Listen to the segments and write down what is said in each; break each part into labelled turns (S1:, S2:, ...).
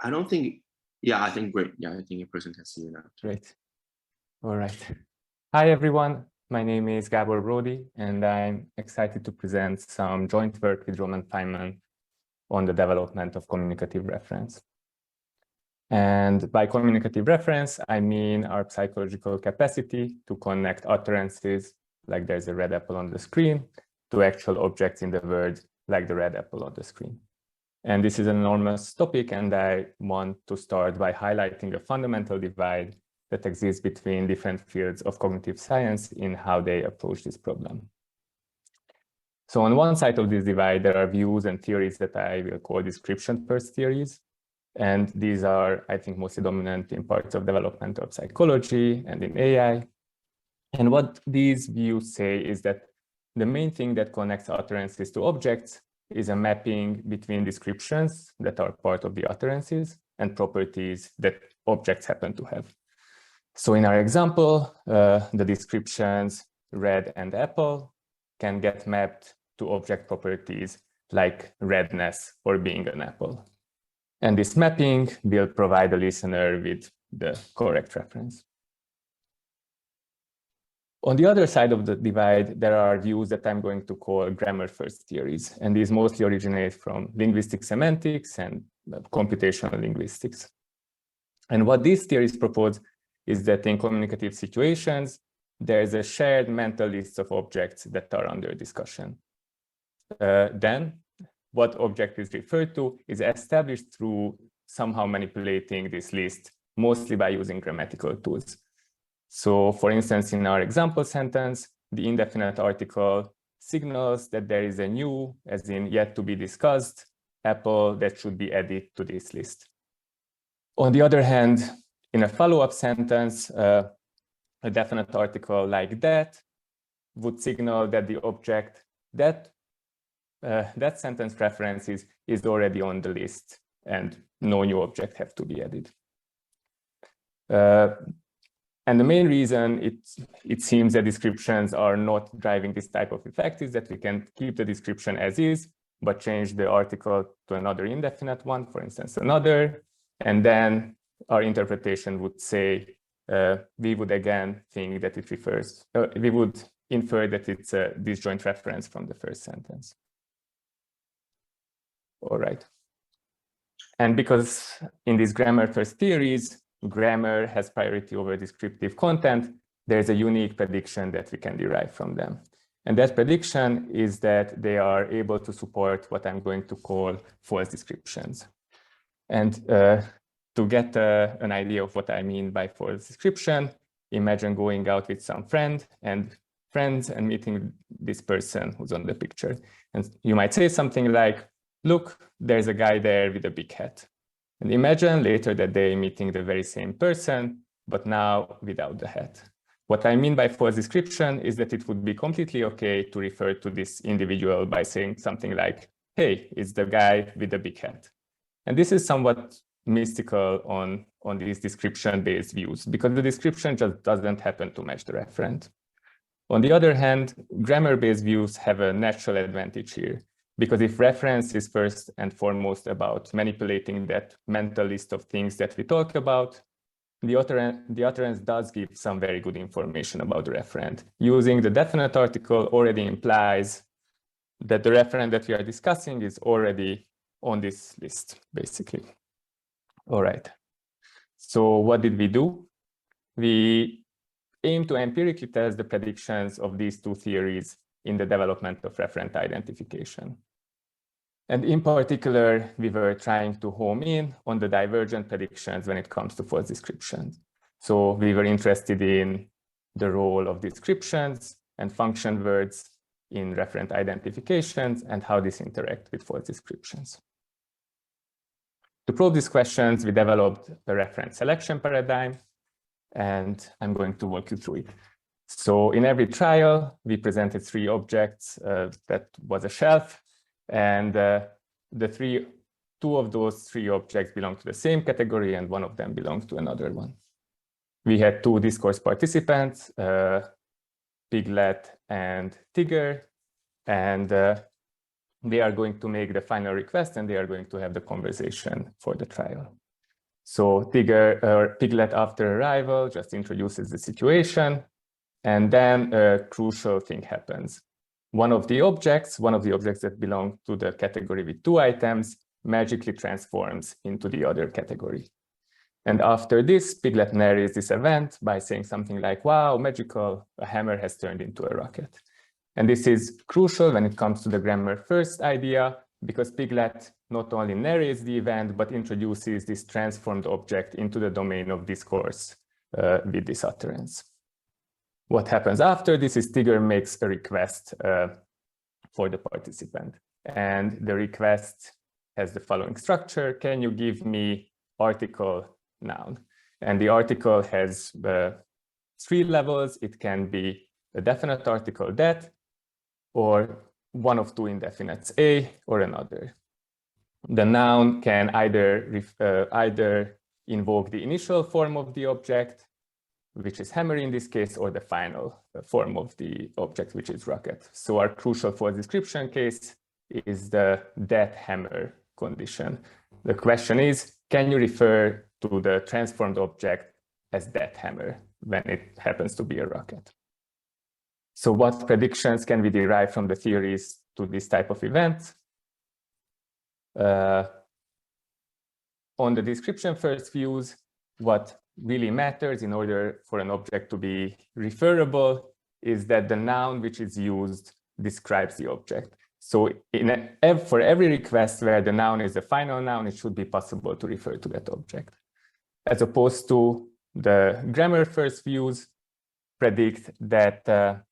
S1: I don't think, yeah, I think great. Yeah, I think a person can see you now.
S2: Great. All right. Hi, everyone. My name is Gabor Brody, and I'm excited to present some joint work with Roman Feynman on the development of communicative reference. And by communicative reference, I mean our psychological capacity to connect utterances, like there's a red apple on the screen, to actual objects in the world, like the red apple on the screen. And this is an enormous topic, and I want to start by highlighting a fundamental divide that exists between different fields of cognitive science in how they approach this problem. So on one side of this divide, there are views and theories that I will call description-first theories. And these are, I think, mostly dominant in parts of development of psychology and in AI. And what these views say is that the main thing that connects utterances to objects is a mapping between descriptions that are part of the utterances and properties that objects happen to have. So in our example, the descriptions red and apple can get mapped to object properties like redness or being an apple. And this mapping will provide the listener with the correct reference. On the other side of the divide, there are views that I'm going to call grammar-first theories, and these mostly originate from linguistic semantics and computational linguistics. And what these theories propose is that in communicative situations, there is a shared mental list of objects that are under discussion. Then, what object is referred to is established through somehow manipulating this list, mostly by using grammatical tools. So for instance, in our example sentence, the indefinite article signals that there is a new, as in yet to be discussed, apple that should be added to this list. On the other hand, in a follow-up sentence, a definite article like that would signal that the object that sentence reference is already on the list and no new object have to be added. And the main reason it seems that descriptions are not driving this type of effect is that we can keep the description as is, but change the article to another indefinite one, for instance, another, and then our interpretation would say, we would again think that it refers, we would infer that it's a disjoint reference from the first sentence. All right. And because in these grammar-first theories, grammar has priority over descriptive content, there's a unique prediction that we can derive from them. And that prediction is that they are able to support what I'm going to call false descriptions. And to get an idea of what I mean by false description, imagine going out with some friends and meeting this person who's on the picture. And you might say something like, look, there's a guy there with a big hat. And imagine later that day meeting the very same person, but now without the hat. What I mean by false description is that it would be completely okay to refer to this individual by saying something like, hey, it's the guy with the big hat. And this is somewhat mystical on these description-based views, because the description just doesn't happen to match the referent. On the other hand, grammar-based views have a natural advantage here, because if reference is first and foremost about manipulating that mental list of things that we talk about, the utterance does give some very good information about the referent. Using the definite article already implies that the referent that we are discussing is already on this list, basically. All right. So what did we do? We aim to empirically test the predictions of these two theories in the development of referent identification. And in particular, we were trying to home in on the divergent predictions when it comes to false descriptions. So we were interested in the role of descriptions and function words in referent identifications and how this interact with false descriptions. To probe these questions, we developed a reference selection paradigm, and I'm going to walk you through it. So in every trial, we presented three objects that was a shelf, and two of those three objects belong to the same category, and one of them belongs to another one. We had two discourse participants, Piglet and Tiger, and they are going to make the final request, and they are going to have the conversation for the trial. So Piglet after arrival just introduces the situation, and then a crucial thing happens. One of the objects that belong to the category with 2 items magically transforms into the other category. And after this, Piglet narrates this event by saying something like, wow, magical, a hammer has turned into a rocket. And this is crucial when it comes to the grammar first idea, because Piglet not only narrates the event, but introduces this transformed object into the domain of discourse with this utterance. What happens after this is Tigger makes a request for the participant. And the request has the following structure. Can you give me article, noun? And the article has 3 levels. It can be a definite article that, or one of 2 indefinites, a or another. The noun can either invoke the initial form of the object, which is hammer in this case, or the final form of the object, which is rocket. So our crucial false description case is the that hammer condition. The question is, can you refer to the transformed object as that hammer when it happens to be a rocket? So what predictions can we derive from the theories to this type of event? On the description first views, what really matters in order for an object to be referable is that the noun which is used describes the object. So for every request where the noun is the final noun, it should be possible to refer to that object. As opposed to the grammar first views predict that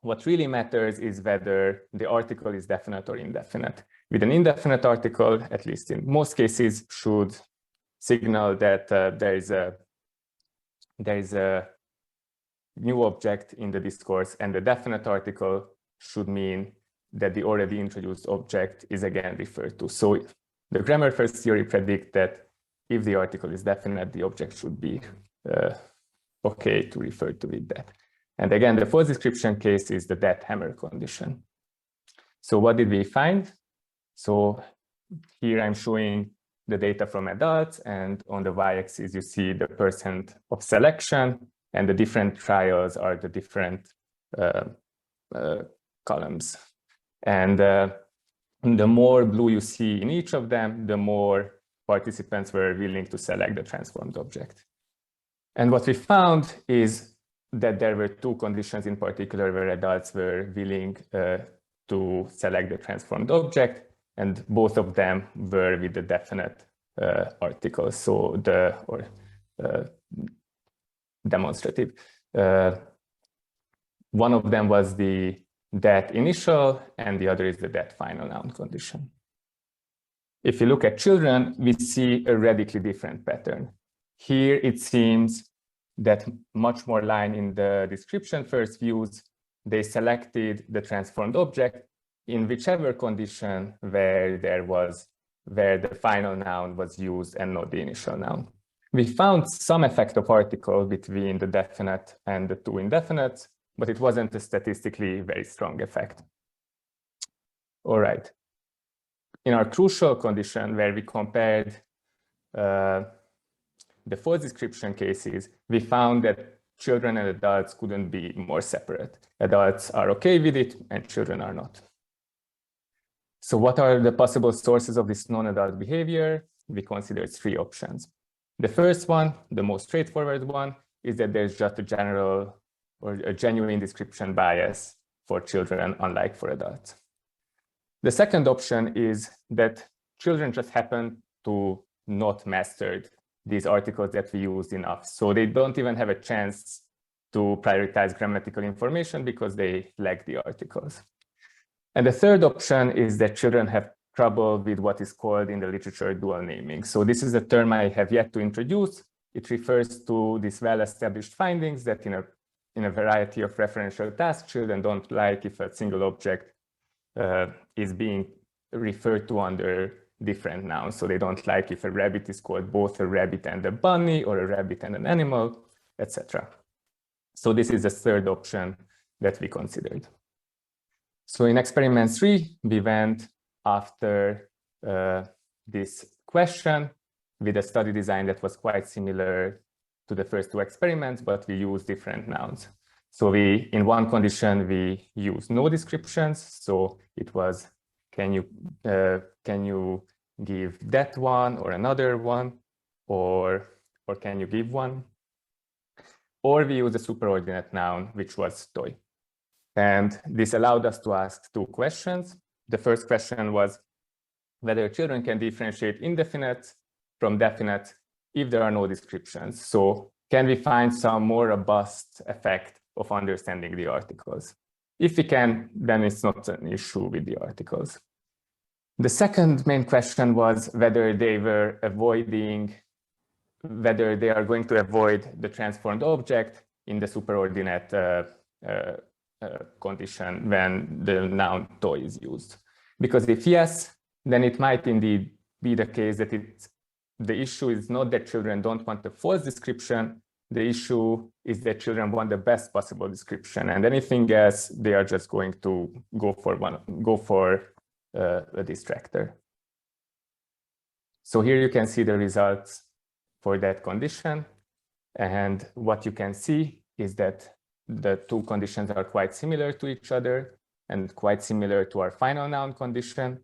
S2: what really matters is whether the article is definite or indefinite. With an indefinite article, at least in most cases, should signal that there is a new object in the discourse, and the definite article should mean that the already introduced object is again referred to. So the grammar first theory predicts that if the article is definite, the object should be okay to refer to with that. And again, the false description case is the that hammer condition. So what did we find? So here I'm showing the data from adults, and on the y-axis you see the percent of selection, and the different trials are the different columns. And the more blue you see in each of them, the more participants were willing to select the transformed object. And what we found is that there were 2 conditions in particular where adults were willing to select the transformed object, and both of them were with the definite article, so demonstrative. One of them was the that initial, and the other is the that final noun condition. If you look at children, we see a radically different pattern. Here it seems that much more line in the description first views, they selected the transformed object in whichever condition where the final noun was used and not the initial noun. We found some effect of article between the definite and the 2 indefinites, but it wasn't a statistically very strong effect. All right. In our crucial condition where we compared the false description cases, we found that children and adults couldn't be more separate. Adults are okay with it and children are not. So what are the possible sources of this non-adult behavior? We considered 3 options. The first one, the most straightforward one, is that there's just a general or a genuine description bias for children, unlike for adults. The second option is that children just happen to not master these articles that we used enough. So they don't even have a chance to prioritize grammatical information because they lack the articles. And the third option is that children have trouble with what is called in the literature dual naming. So this is a term I have yet to introduce. It refers to these well-established findings that in a variety of referential tasks, children don't like if a single object is being referred to under different nouns. So they don't like if a rabbit is called both a rabbit and a bunny, or a rabbit and an animal, etc. So this is the third option that we considered. So in experiment 3, we went after this question, with a study design that was quite similar to the first two experiments, but we used different nouns. So in one condition, we used no descriptions. So it was, can you give that one or another one, or can you give one? Or we used a superordinate noun, which was toy. And this allowed us to ask two questions. The first question was whether children can differentiate indefinite from definite if there are no descriptions. So can we find some more robust effect of understanding the articles? If we can, then it's not an issue with the articles. The second main question was whether they are going to avoid the transformed object in the superordinate condition when the noun toy is used. Because if yes, then it might indeed be the case that the issue is not that children don't want a false description. The issue is that children want the best possible description, and anything else, they are just going to go for a distractor. So here you can see the results for that condition. And what you can see is that the two conditions are quite similar to each other and quite similar to our final noun condition.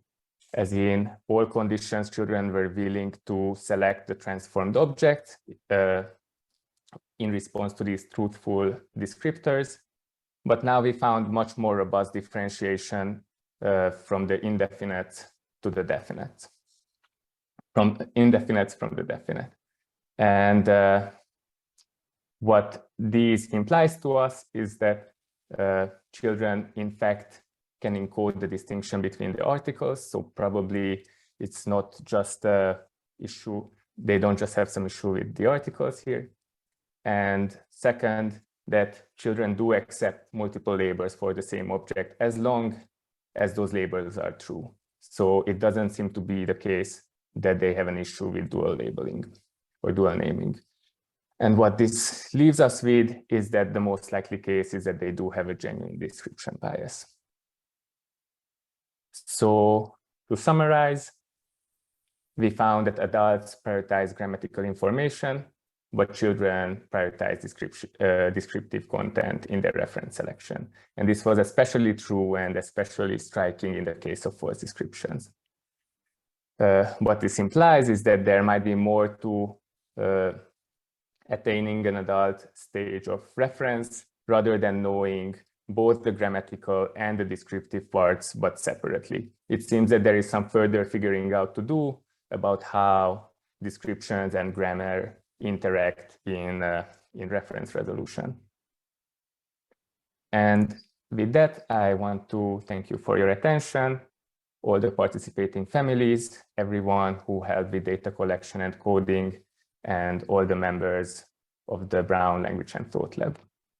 S2: As in all conditions, children were willing to select the transformed object in response to these truthful descriptors. But now we found much more robust differentiation from the indefinite to the definite, from indefinites from the definite. And what this implies to us is that children, in fact, can encode the distinction between the articles. So probably it's not just an issue, they don't just have some issue with the articles here. And second, that children do accept multiple labels for the same object as long as those labels are true. So it doesn't seem to be the case that they have an issue with dual labeling or dual naming. And what this leaves us with is that the most likely case is that they do have a genuine description bias. So to summarize, we found that adults prioritize grammatical information, but children prioritize descriptive content in their reference selection. And this was especially true and especially striking in the case of false descriptions. What this implies is that there might be more to attaining an adult stage of reference rather than knowing both the grammatical and the descriptive parts, but separately. It seems that there is some further figuring out to do about how descriptions and grammar interact in reference resolution. And with that, I want to thank you for your attention, all the participating families, everyone who helped with data collection and coding, and all the members of the Brown Language and Thought Lab.